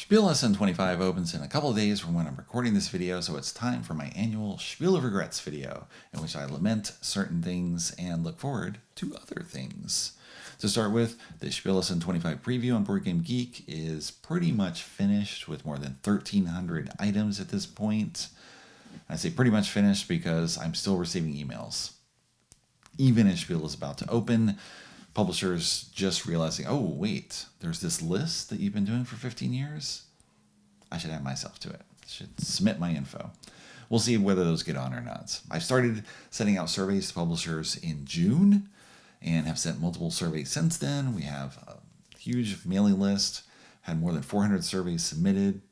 SPIEL Essen 25 opens in a couple of days from when I'm recording this video, so it's time for my annual Spiel of Regrets video, in which I lament certain things and look forward to other things. To start with, the SPIEL Essen 25 preview on BoardGameGeek is pretty much finished with more than 1,300 items at this point. I say pretty much finished because I'm still receiving emails. Even as Spiel is about to open, publishers just realizing, oh, wait, there's this list that you've been doing for 15 years? I should add myself to it. I should submit my info. We'll see whether those get on or not. I started sending out surveys to publishers in June and have sent multiple surveys since then. We have a huge mailing list, had more than 400 surveys submitted,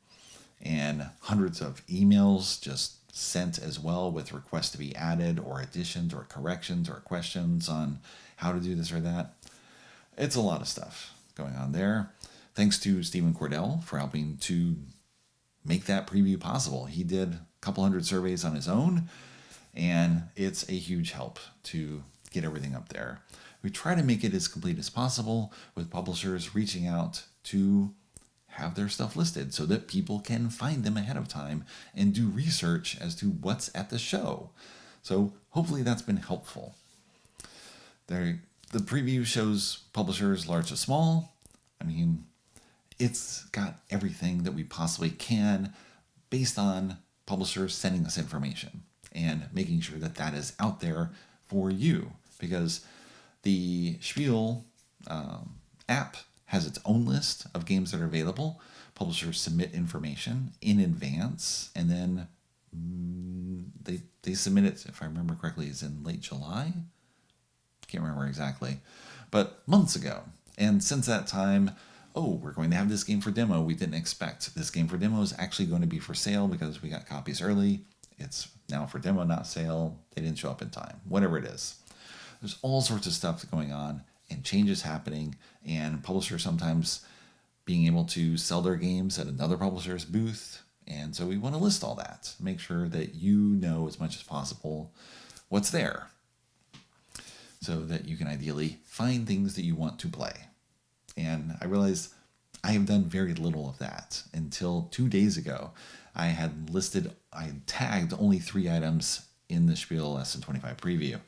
and hundreds of emails just sent as well with requests to be added or additions or corrections or questions on how to do this or that. It's a lot of stuff going on there. Thanks to Stephen Cordell for helping to make that preview possible. He did a couple hundred surveys on his own, and it's a huge help to get everything up there. We try to make it as complete as possible with publishers reaching out to have their stuff listed so that people can find them ahead of time and do research as to what's at the show. So hopefully that's been helpful. The preview shows publishers large to small. I mean, it's got everything that we possibly can based on publishers sending us information and making sure that that is out there for you, because the Spiel app has its own list of games that are available. Publishers submit information in advance, and then they submit it, if I remember correctly, is in late July. Can't remember exactly, but months ago. And since that time, oh, we're going to have this game for demo we didn't expect. This game for demo is actually going to be for sale because we got copies early. It's now for demo, not sale. They didn't show up in time, whatever it is. There's all sorts of stuff going on and changes happening, and publishers sometimes being able to sell their games at another publisher's booth. And so we want to list all that, make sure that you know as much as possible what's there, so that you can ideally find things that you want to play. And I realized I have done very little of that until 2 days ago. I had tagged only 3 items in the Spiel Essen 25 preview.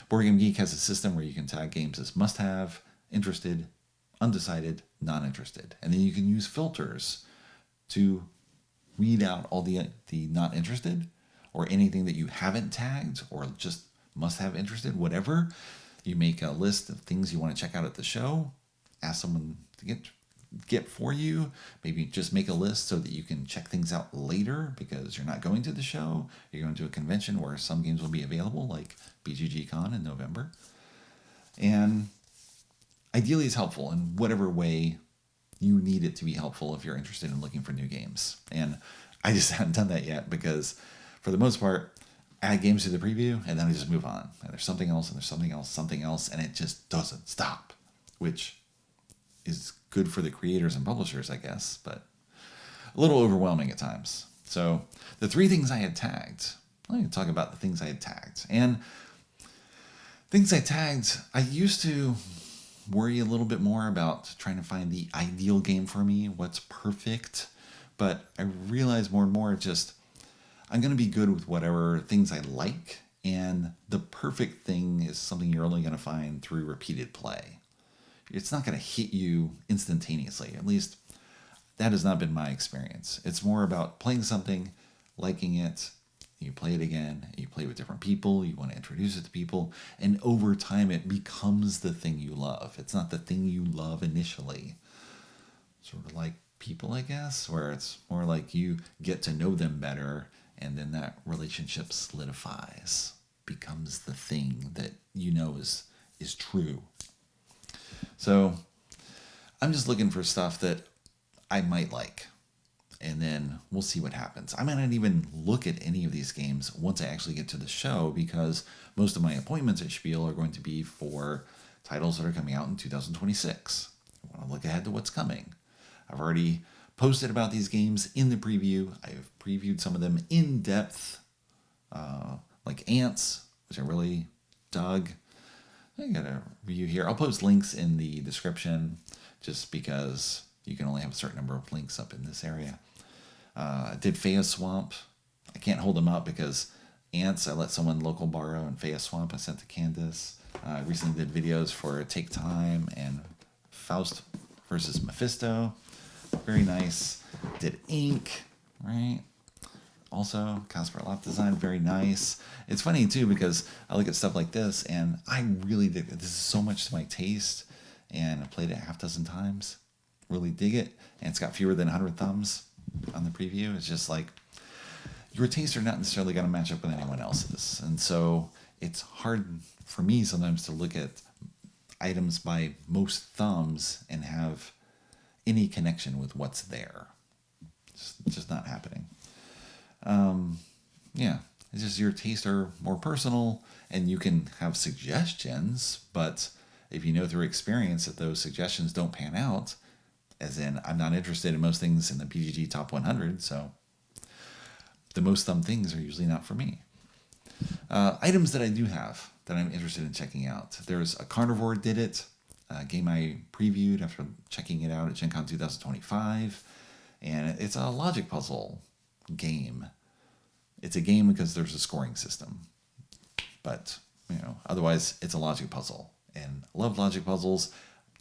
BoardGameGeek has a system where you can tag games as must-have, interested, undecided, non-interested. And then you can use filters to weed out all the not interested, or anything that you haven't tagged, or just must-have interested, whatever. You make a list of things you want to check out at the show, ask someone to get for you, maybe just make a list so that you can check things out later because you're not going to the show, you're going to a convention where some games will be available, like BGG-Con in November. And ideally it's helpful in whatever way you need it to be helpful if you're interested in looking for new games. And I just haven't done that yet because, for the most part, add games to the preview, and then I just move on. And there's something else, and there's something else, and it just doesn't stop, which is good for the creators and publishers, I guess, but a little overwhelming at times. So the 3 things I had tagged, let me talk about the things I had tagged. And things I tagged, I used to worry a little bit more about trying to find the ideal game for me, what's perfect, but I realize more and more just I'm going to be good with whatever things I like, and the perfect thing is something you're only going to find through repeated play. It's not going to hit you instantaneously. At least that has not been my experience. It's more about playing something, liking it, you play it again, you play with different people, you want to introduce it to people, and over time it becomes the thing you love. It's not the thing you love initially. Sort of like people, I guess, where it's more like you get to know them better, and then that relationship solidifies, becomes the thing that you know is true. So I'm just looking for stuff that I might like, and then we'll see what happens. I might not even look at any of these games once I actually get to the show, because most of my appointments at Spiel are going to be for titles that are coming out in 2026. I want to look ahead to what's coming. I've already posted about these games in the preview. I've previewed some of them in depth, like Ants, which I really dug. I got a review here. I'll post links in the description just because You can only have a certain number of links up in this area. I did Faya Swamp. I can't hold them up because Ants, I let someone local borrow, and Faya Swamp I sent to Candace. I recently did videos for Take Time and Faust versus Mephisto. Very nice. Did Ink, right? Also, Casper Lap Design, very nice. It's funny too because I look at stuff like this and I really dig it. This is so much to my taste, and I played it half dozen times. Really dig it, and it's got fewer than 100 thumbs on the preview. It's just like your tastes are not necessarily going to match up with anyone else's, and so it's hard for me sometimes to look at items by most thumbs and have any connection with what's there. It's just not happening. Yeah, it's just your tastes are more personal, and you can have suggestions, but if you know through experience that those suggestions don't pan out, as in I'm not interested in most things in the BGG Top 100, so the most thumb things are usually not for me. Items that I do have that I'm interested in checking out. There's a Carnivore did it, a game I previewed after checking it out at Gen Con 2025, and it's a logic puzzle game. It's a game because there's a scoring system, but otherwise it's a logic puzzle, and I love logic puzzles.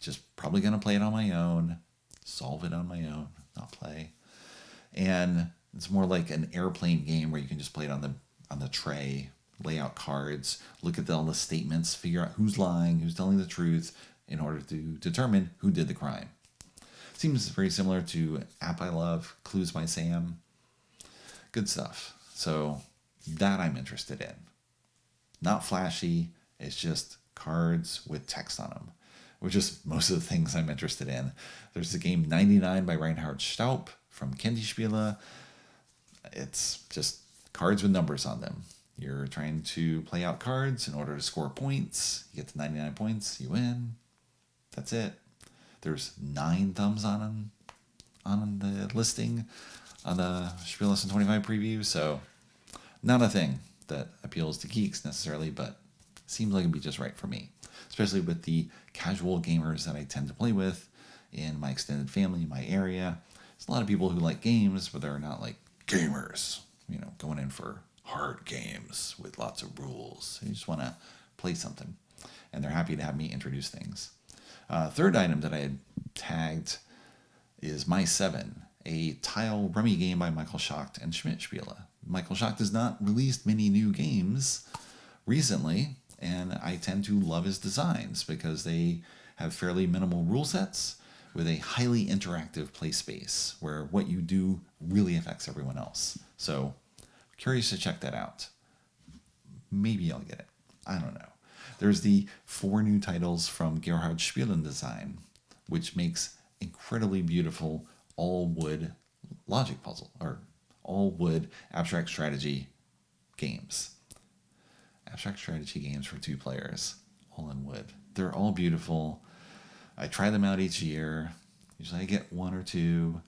Just probably gonna play it on my own, solve it on my own, not play. And it's more like an airplane game where you can just play it on the tray, lay out cards, look at all the statements, figure out who's lying, who's telling the truth, in order to determine who did the crime. Seems very similar to app I love, Clues by Sam. Good stuff. So that I'm interested in. Not flashy, it's just cards with text on them, which is most of the things I'm interested in. There's the game 99 by Reinhard Staup from Candy Spiele. It's just cards with numbers on them. You're trying to play out cards in order to score points. You get to 99 points, you win. That's it. There's 9 thumbs on the listing on the SPIEL Essen 25 preview, so not a thing that appeals to geeks necessarily, but seems like it'd be just right for me, especially with the casual gamers that I tend to play with in my extended family, my area. There's a lot of people who like games, but they're not like gamers, going in for hard games with lots of rules. They just want to play something, and they're happy to have me introduce things. Third item that I had tagged is My 7, a tile rummy game by Michael Schacht and Schmidt Spiele. Michael Schacht has not released many new games recently, and I tend to love his designs because they have fairly minimal rule sets with a highly interactive play space where what you do really affects everyone else. So, curious to check that out. Maybe I'll get it. I don't know. There's the 4 new titles from Gerhard Spielen Design, which makes incredibly beautiful all-wood logic puzzle, or all-wood abstract strategy games. Abstract strategy games for 2 players, all in wood. They're all beautiful. I try them out each year. Usually I get 1 or 2,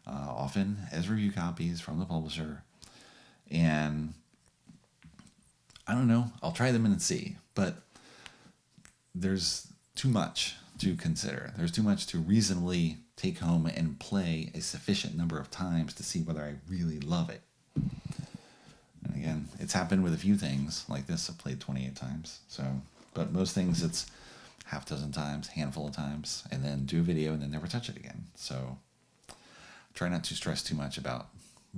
often as review copies from the publisher. And I don't know, I'll try them and see, but there's too much to consider. There's too much to reasonably take home and play a sufficient number of times to see whether I really love it. And again, it's happened with a few things like this. I've played 28 times. But most things it's half dozen times, handful of times, and then do a video and then never touch it again. So try not to stress too much about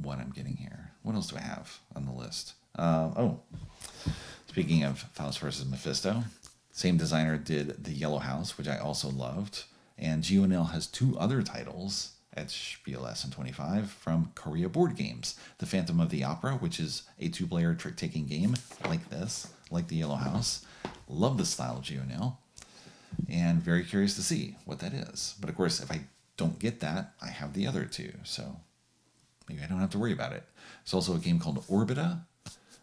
what I'm getting here. What else do I have on the list? Speaking of Faust versus Mephisto, same designer did The Yellow House, which I also loved. And GeoNil has 2 other titles at SPIEL Essen 25 from Korea Board Games. The Phantom of the Opera, which is a 2-player trick-taking game like this, like The Yellow House. Love the style of GeoNil. And very curious to see what that is. But of course, if I don't get that, I have the other 2. So maybe I don't have to worry about it. There's also a game called Orbita,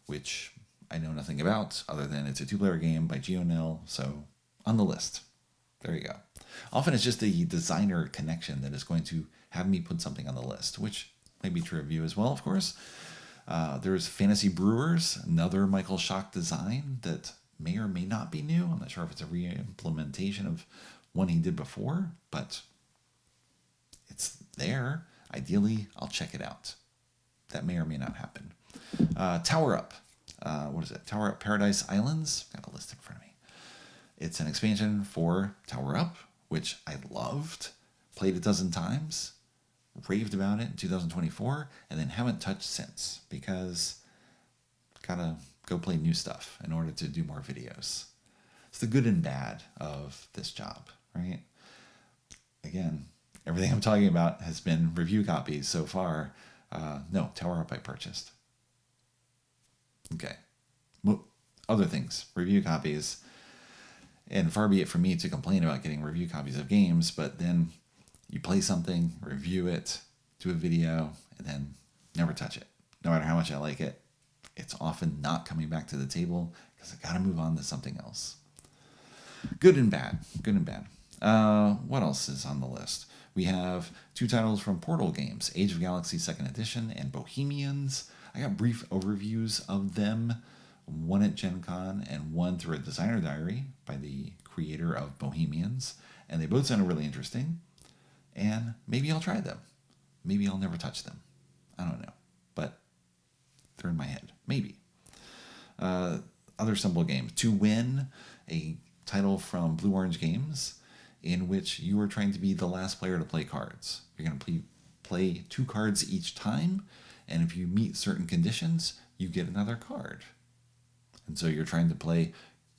which I know nothing about other than it's a 2-player game by GeoNil. So on the list. There you go. Often it's just the designer connection that is going to have me put something on the list, which may be true of you as well, of course. There's Fantasy Brewers, another Michael Schacht design that may or may not be new. I'm not sure if it's a re-implementation of one he did before, but there, ideally, I'll check it out. That may or may not happen. Tower Up. What is it? Tower Up Paradise Islands. Got a list in front of me. It's an expansion for Tower Up, which I loved, played a dozen times, raved about it in 2024, and then haven't touched since because gotta go play new stuff in order to do more videos. It's the good and bad of this job, right? Again, everything I'm talking about has been review copies so far. No, Tower Up I purchased. Okay. Other things, review copies. And far be it from me to complain about getting review copies of games, but then you play something, review it, do a video, and then never touch it. No matter how much I like it, it's often not coming back to the table because I got to move on to something else. Good and bad. Good and bad. What else is on the list? We have 2 titles from Portal Games, Age of Galaxy 2nd Edition and Bohemians. I got brief overviews of them, one at Gen Con and one through a designer diary by the creator of Bohemians. And they both sounded really interesting. And maybe I'll try them. Maybe I'll never touch them. I don't know. But they're in my head. Maybe. Other simple games. To Win, a title from Blue Orange Games, in which you are trying to be the last player to play cards. You're going to play 2 cards each time, and if you meet certain conditions, you get another card. And so you're trying to play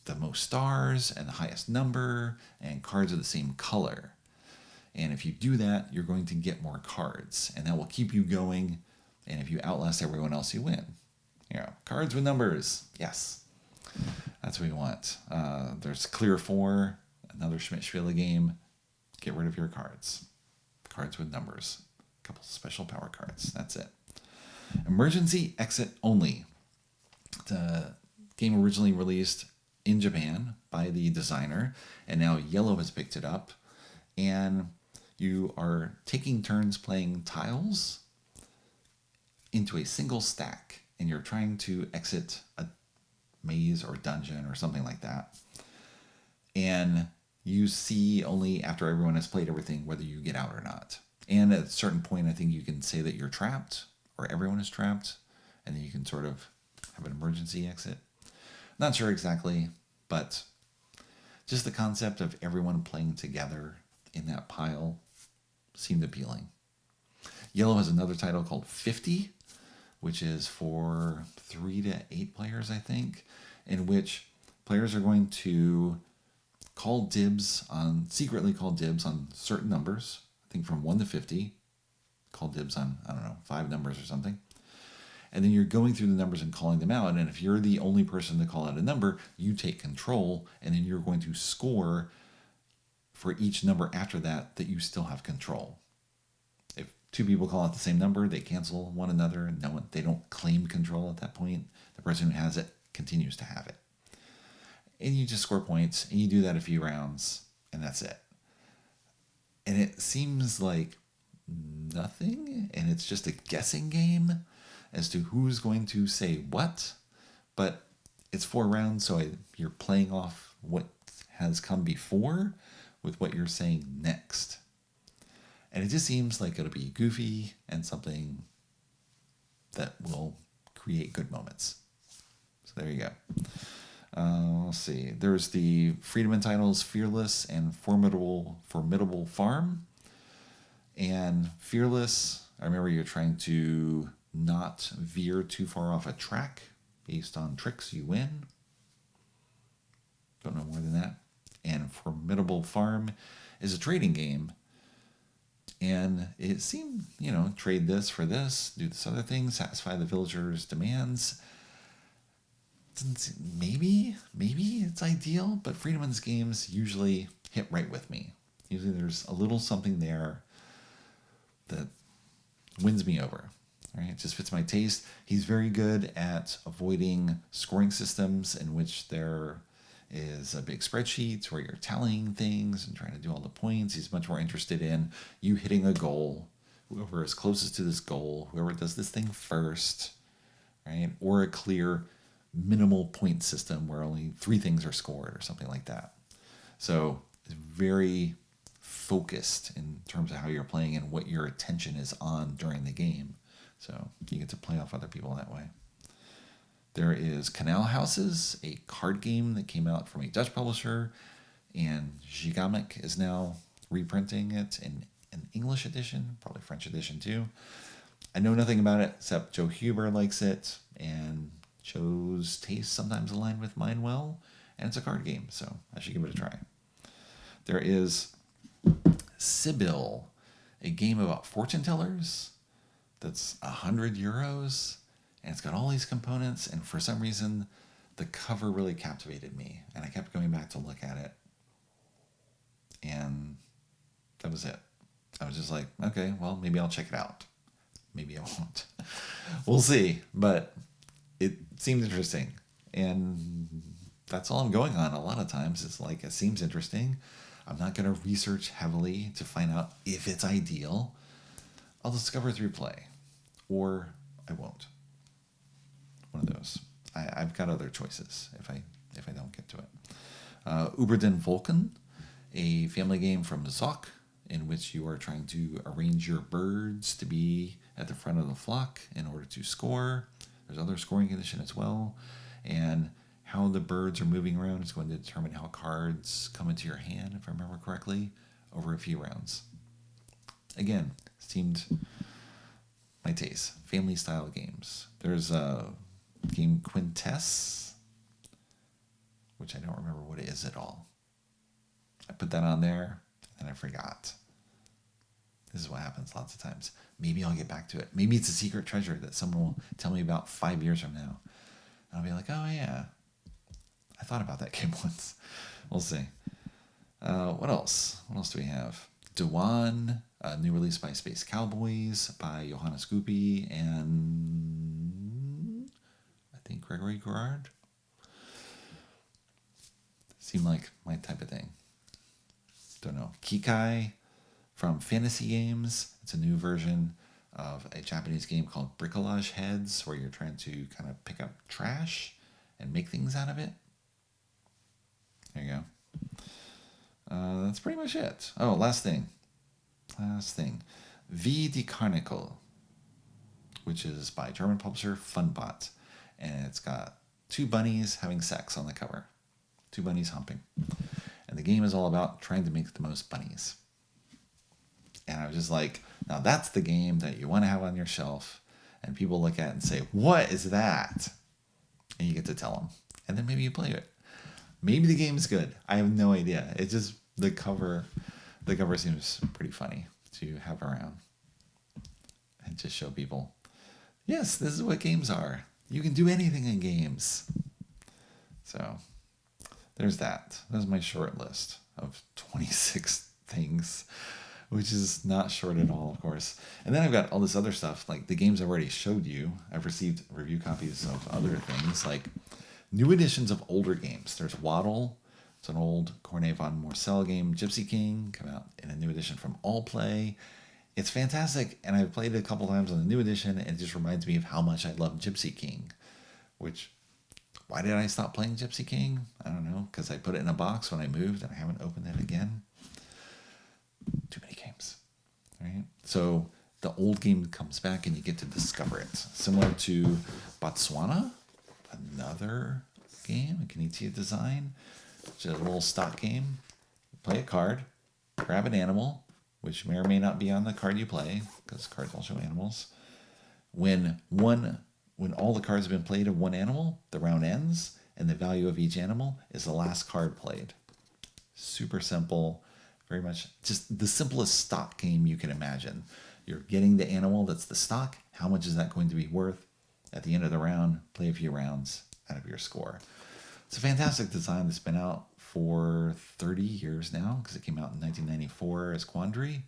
the most stars and the highest number, and cards of the same color. And if you do that, you're going to get more cards, and that will keep you going, and if you outlast everyone else, you win. Cards with numbers. Yes. That's what we want. There's Clear 4, another Schmidt-Spiele game. Get rid of your cards. Cards with numbers. A couple special power cards. That's it. Emergency Exit Only. The game originally released in Japan by the designer, and now Yellow has picked it up. And you are taking turns playing tiles into a single stack, and you're trying to exit a maze or dungeon or something like that. And you see only after everyone has played everything whether you get out or not. And at a certain point, I think you can say that you're trapped or everyone is trapped, and then you can sort of have an emergency exit. Not sure exactly, but just the concept of everyone playing together in that pile seemed appealing. Yellow has another title called 50, which is for 3 to 8 players, I think, in which players are going to secretly call dibs on certain numbers, I think from 1 to 50, call dibs on, 5 numbers or something. And then you're going through the numbers and calling them out, and if you're the only person to call out a number, you take control, and then you're going to score for each number after that you still have control. If 2 people call out the same number, they cancel one another, and they don't claim control at that point. The person who has it continues to have it. And you just score points, and you do that a few rounds, and that's it. And it seems like nothing, and it's just a guessing game as to who's going to say what, but it's 4 rounds, so you're playing off what has come before with what you're saying next. And it just seems like it'll be goofy and something that will create good moments. So there you go. Let's see. There's the Friedemann titles Fearless and Formidable Farm. And Fearless, I remember you're trying to not veer too far off a track. Based on tricks, you win. Don't know more than that. And Formidable Farm is a trading game. And it seemed, trade this for this, do this other thing, satisfy the villagers' demands. Maybe it's ideal, but Friedman's games usually hit right with me. Usually there's a little something there that wins me over. Right? It just fits my taste. He's very good at avoiding scoring systems in which there is a big spreadsheet where you're tallying things and trying to do all the points. He's much more interested in you hitting a goal. Whoever is closest to this goal, whoever does this thing first, right? Or a clear minimal point system where only 3 things are scored or something like that. So it's very focused in terms of how you're playing and what your attention is on during the game. So you get to play off other people that way. There is Canal Houses, a card game that came out from a Dutch publisher, and Gigamic is now reprinting it in an English edition, probably French edition too. I know nothing about it except Joe Huber likes it, and Joe's tastes sometimes align with mine well, and it's a card game, so I should give it a try. There is SPIEL, a game about fortune tellers that's €100, and it's got all these components, and for some reason the cover really captivated me, and I kept going back to look at it, and that was it. I was just like, okay, well, maybe I'll check it out. Maybe I won't. We'll see, but it seemed interesting, and that's all I'm going on a lot of times. It's like, it seems interesting. I'm not going to research heavily to find out if it's ideal. I'll discover through play, or I won't. One of those. I've got other choices if I don't get to it. Über den Wolken, a family game from Zoc, in which you are trying to arrange your birds to be at the front of the flock in order to score. There's other scoring condition as well, and how the birds are moving around is going to determine how cards come into your hand, if I remember correctly, over a few rounds. Again, seemed my taste. Family style games. There's a game Quintess, which I don't remember what it is at all. I put that on there and I forgot. This is what happens lots of times. Maybe I'll get back to it. Maybe it's a secret treasure that someone will tell me about 5 years from now. And I'll be like, oh yeah, I thought about that game once. We'll see. What else? What else do we have? Dewan, a new release by Space Cowboys by Johannes Guppy and I think Gregory Gerard. Seemed like my type of thing. Don't know. Kikai from Fantasy Games. It's a new version of a Japanese game called Bricolage Heads, where you're trying to kind of pick up trash and make things out of it. There you go. That's pretty much it. Oh, last thing. Wie die Karnickel, which is by German publisher Funbot. And it's got 2 bunnies having sex on the cover. 2 bunnies humping. And the game is all about trying to make the most bunnies. And I was just like, now that's the game that you want to have on your shelf. And people look at it and say, what is that? And you get to tell them. And then maybe you play it. Maybe the game's good. I have no idea. It's just the cover seems pretty funny to have around. And just show people, yes, this is what games are. You can do anything in games. So there's that. That's my short list of 26 things, which is not short at all, of course. And then I've got all this other stuff, like the games I've already showed you. I've received review copies of other things, like new editions of older games. There's Waddle. It's an old Cornet von Morcel game. Gypsy King come out in a new edition from Allplay. It's fantastic, and I've played it a couple times on the new edition, and it just reminds me of how much I love Gypsy King, which, why did I stop playing Gypsy King? I don't know, because I put it in a box when I moved, and I haven't opened it again. Too many games, right? So the old game comes back, and you get to discover it. Similar to Botswana, another game, a Knizia design, which is a little stock game. Play a card, grab an animal, which may or may not be on the card you play, because cards all show animals. When all the cards have been played of one animal, the round ends, and the value of each animal is the last card played. Super simple, very much just the simplest stock game you can imagine. You're getting the animal that's the stock. How much is that going to be worth? At the end of the round, play a few rounds out of your score. It's a fantastic design that's been out for 30 years now, because it came out in 1994 as Quandary.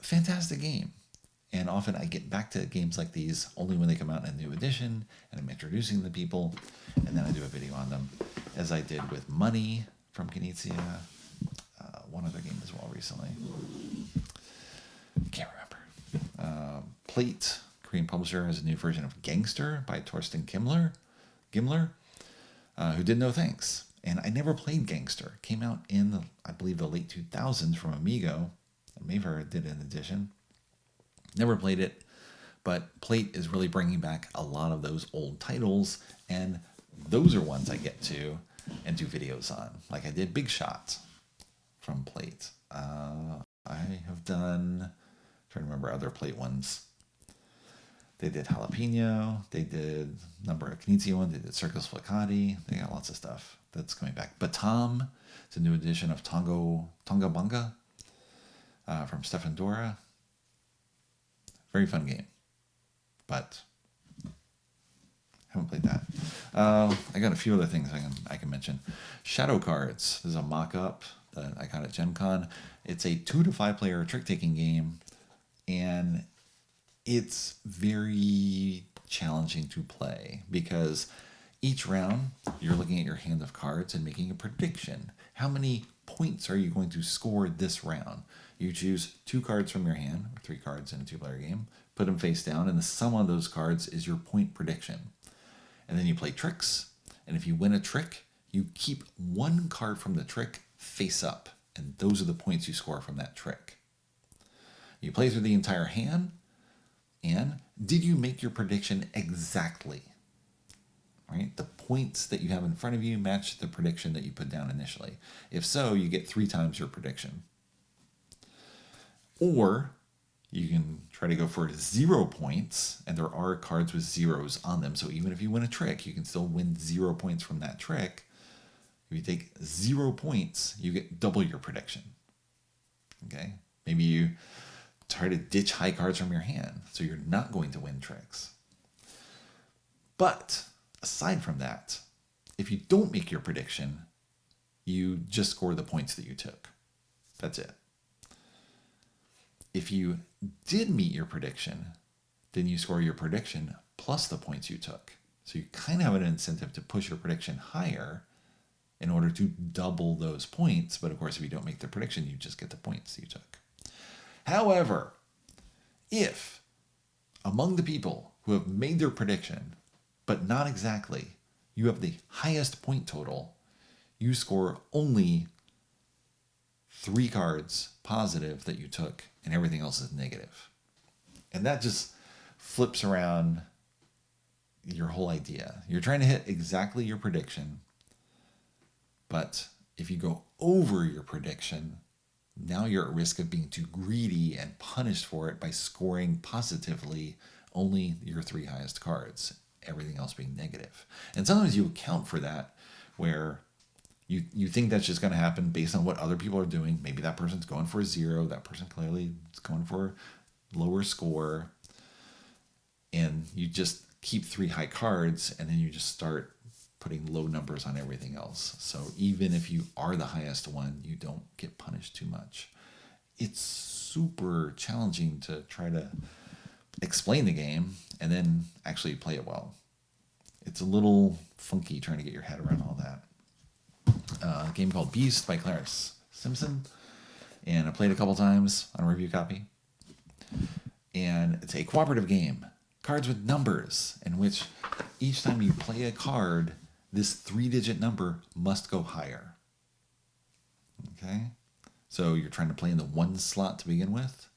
Fantastic game. And often I get back to games like these only when they come out in a new edition, and I'm introducing the people, and then I do a video on them, as I did with Money from Knizia, one other game as well recently. Can't remember. Plate, Korean publisher, has a new version of Gangster by Torsten Gimler, who did No Thanks. And I never played Gangster. It came out in, I believe, the late 2000s from Amigo. Mayfair did an edition. Never played it, but Plate is really bringing back a lot of those old titles, and those are ones I get to and do videos on. Like I did Big Shot from Plate. I have done, I'm trying to remember other Plate ones. They did Jalapeno. They did a number of Knizia ones. They did Circus Fliccati. They got lots of stuff that's coming back. Batam. It's a new edition of Tonga Bunga from Stefan Dora. Very fun game, but haven't played that. I got a few other things I can mention. Shadow Cards. This is a mock-up that I got at Gen Con. It's a 2 to 5 player trick-taking game, and it's very challenging to play because each round you're looking at your hand of cards and making a prediction. How many points are you going to score this round? You choose 2 cards from your hand, or 3 cards in a 2-player game, put them face down, and the sum of those cards is your point prediction. And then you play tricks, and if you win a trick, you keep 1 card from the trick face up, and those are the points you score from that trick. You play through the entire hand, and did you make your prediction exactly? Right? The points that you have in front of you match the prediction that you put down initially. If so, you get 3 times your prediction. Or you can try to go for 0 points, and there are cards with zeros on them. So even if you win a trick, you can still win 0 points from that trick. If you take 0 points, you get double your prediction. Okay? Maybe you try to ditch high cards from your hand, so you're not going to win tricks. But aside from that, if you don't make your prediction, you just score the points that you took. That's it. If you did meet your prediction, then you score your prediction plus the points you took. So you kind of have an incentive to push your prediction higher in order to double those points. But of course, if you don't make the prediction, you just get the points you took. However, if among the people who have made their prediction, but not exactly, you have the highest point total, you score only 3 cards positive that you took, and everything else is negative. And that just flips around your whole idea. You're trying to hit exactly your prediction, but if you go over your prediction, now you're at risk of being too greedy and punished for it by scoring positively only your 3 highest cards, everything else being negative. And sometimes you account for that where you think that's just going to happen based on what other people are doing. Maybe that person's going for a 0. That person clearly is going for lower score. And you just keep 3 high cards, and then you just start putting low numbers on everything else. So even if you are the highest one, you don't get punished too much. It's super challenging to try to explain the game and then actually play it well. It's a little funky trying to get your head around all that. A game called Beast by Clarence Simpson, and I played a couple times on a review copy. And it's a cooperative game, cards with numbers, in which each time you play a card, this 3-digit number must go higher. Okay? So you're trying to play in the 1 slot to begin with.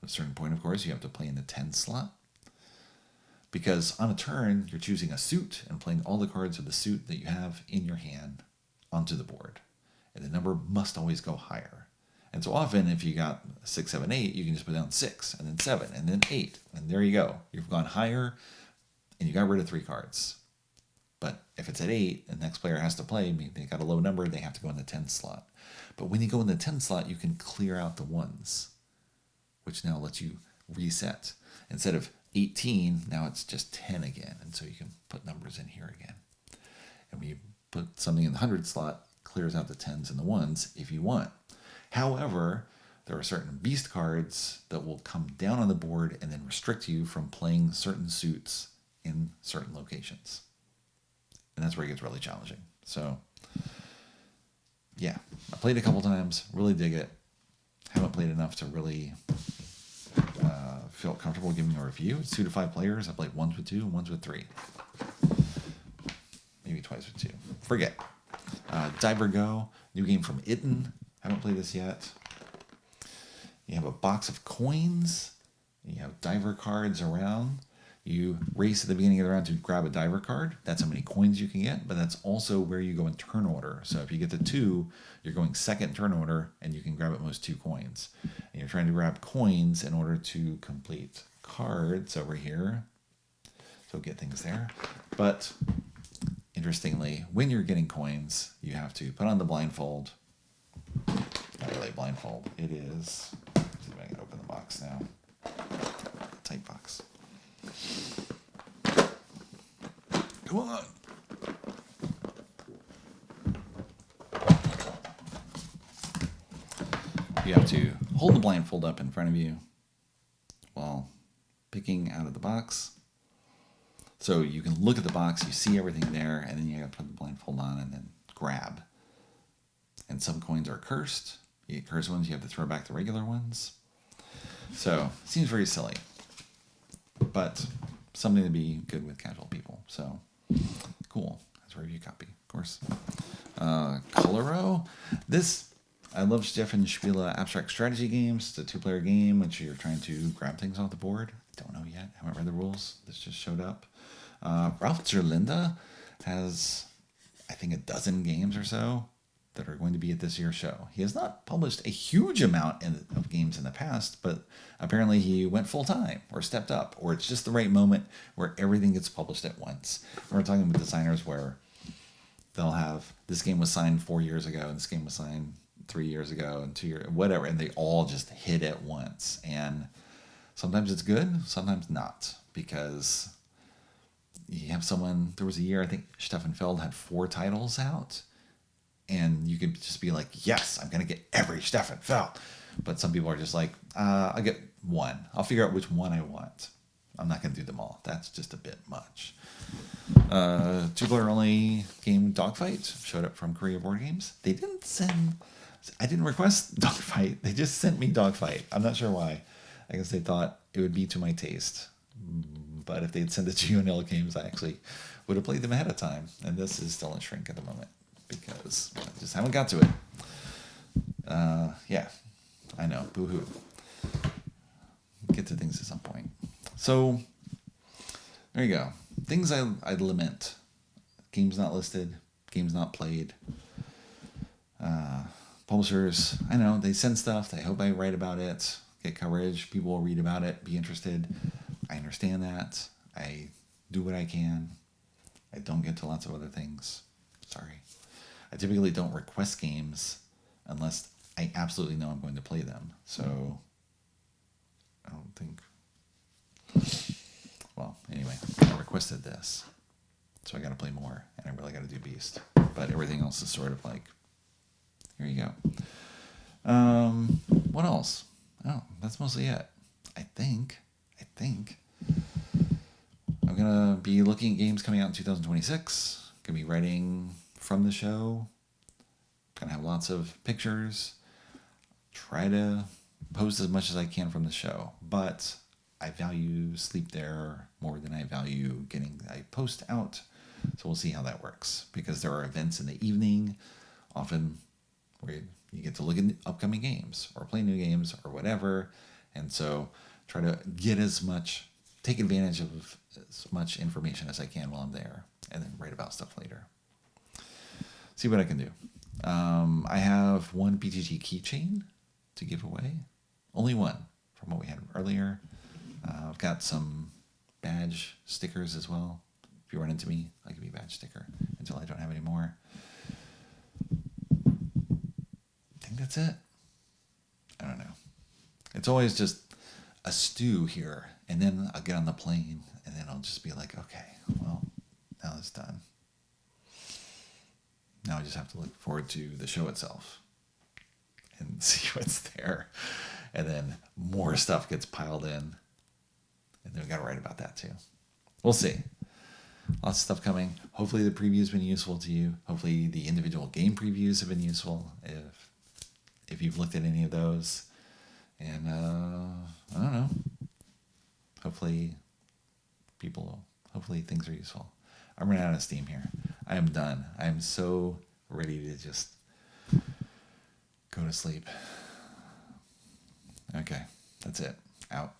At a certain point, of course, you have to play in the 10 slot. Because on a turn, you're choosing a suit and playing all the cards of the suit that you have in your hand onto the board. And the number must always go higher. And so often, if you got 6, 7, 8, you can just put down 6, and then 7, and then 8. And there you go. You've gone higher, and you got rid of 3 cards. But if it's at 8, the next player has to play, maybe they got a low number, they have to go in the 10 slot. But when you go in the 10 slot, you can clear out the 1s, which now lets you reset. Instead of 18, now it's just 10 again. And so you can put numbers in here again. And when you put something in the 100 slot, clears out the 10s and the 1s if you want. However, there are certain beast cards that will come down on the board and then restrict you from playing certain suits in certain locations. And that's where it gets really challenging. So, yeah, I played it a couple times, really dig it. Haven't played enough to really feel comfortable giving a review. It's 2 to 5 players. I played once with 2 and once with 3. Maybe twice with 2. Forget. Diver Go, new game from Itten. Haven't played this yet. You have a box of coins. You have diver cards around. You race at the beginning of the round to grab a diver card. That's how many coins you can get, but that's also where you go in turn order. So if you get to 2, you're going second turn order, and you can grab at most 2 coins. And you're trying to grab coins in order to complete cards over here. So get things there. But interestingly, when you're getting coins, you have to put on the blindfold. Not really a blindfold. It is. Let's see if I can open the box now. Tight box. Come on. You have to hold the blindfold up in front of you while picking out of the box. So you can look at the box, you see everything there, and then you have to put the blindfold on and then grab. And some coins are cursed. You get cursed ones, you have to throw back the regular ones. So it seems very silly, but something to be good with casual people. So cool. That's a review copy, of course. Coloro. This, I love Stefan Spiele abstract strategy games. It's a 2-player game which you're trying to grab things off the board. Don't know yet. Haven't read the rules. This just showed up. Ralph Zerlinda has, I think, a dozen games or so that are going to be at this year's show. He has not published a huge amount of games in the past, but apparently he went full-time or stepped up, or it's just the right moment where everything gets published at once. We're talking with designers where they'll have, this game was signed 4 years ago, and this game was signed 3 years ago, and 2 years, whatever, and they all just hit at once. And sometimes it's good, sometimes not, because you have someone, there was a year, I think Stefan Feld had 4 titles out, and you could just be like, yes, I'm going to get every Stefan Feld. But some people are just like, I'll get 1. I'll figure out which one I want. I'm not going to do them all. That's just a bit much. 2-player only game Dogfight showed up from Korea Board Games. They didn't send, I didn't request Dogfight. They just sent me Dogfight. I'm not sure why. I guess they thought it would be to my taste. But if they'd sent it to UNL Games, I actually would have played them ahead of time. And this is still in shrink at the moment because I just haven't got to it. Yeah, I know. Boo-hoo. Get to things at some point. So there you go. Things I'd lament. Games not listed. Games not played. Publishers, I know, they send stuff. They hope I write about it. Get coverage. People will read about it. Be interested. I understand that. I do what I can. I don't get to lots of other things. Sorry. I typically don't request games unless I absolutely know I'm going to play them. So I don't think... Well, anyway, I requested this. So I got to play more. And I really got to do Beast. But everything else is sort of like, here you go. What else? Oh, that's mostly it. I think I'm going to be looking at games coming out in 2026. Going to be writing from the show. Going to have lots of pictures. Try to post as much as I can from the show. But I value sleep there more than I value getting a post out. So we'll see how that works. Because there are events in the evening, often where you get to look at upcoming games or play new games or whatever. And so try to get take advantage of as much information as I can while I'm there, and then write about stuff later. See what I can do. I have one BGG keychain to give away. Only one from what we had earlier. I've got some badge stickers as well. If you run into me, I'll give you a badge sticker until I don't have any more. I think that's it. I don't know. It's always just a stew here, and then I'll get on the plane, and then I'll just be like, okay, well, now it's done. Now I just have to look forward to the show itself and see what's there. And then more stuff gets piled in, and then we got to write about that too. We'll see. Lots of stuff coming. Hopefully the preview's been useful to you. Hopefully the individual game previews have been useful if you've looked at any of those. And I don't know. Hopefully things are useful. I'm running out of steam here. I am done. I am so ready to just go to sleep. Okay, that's it. Out.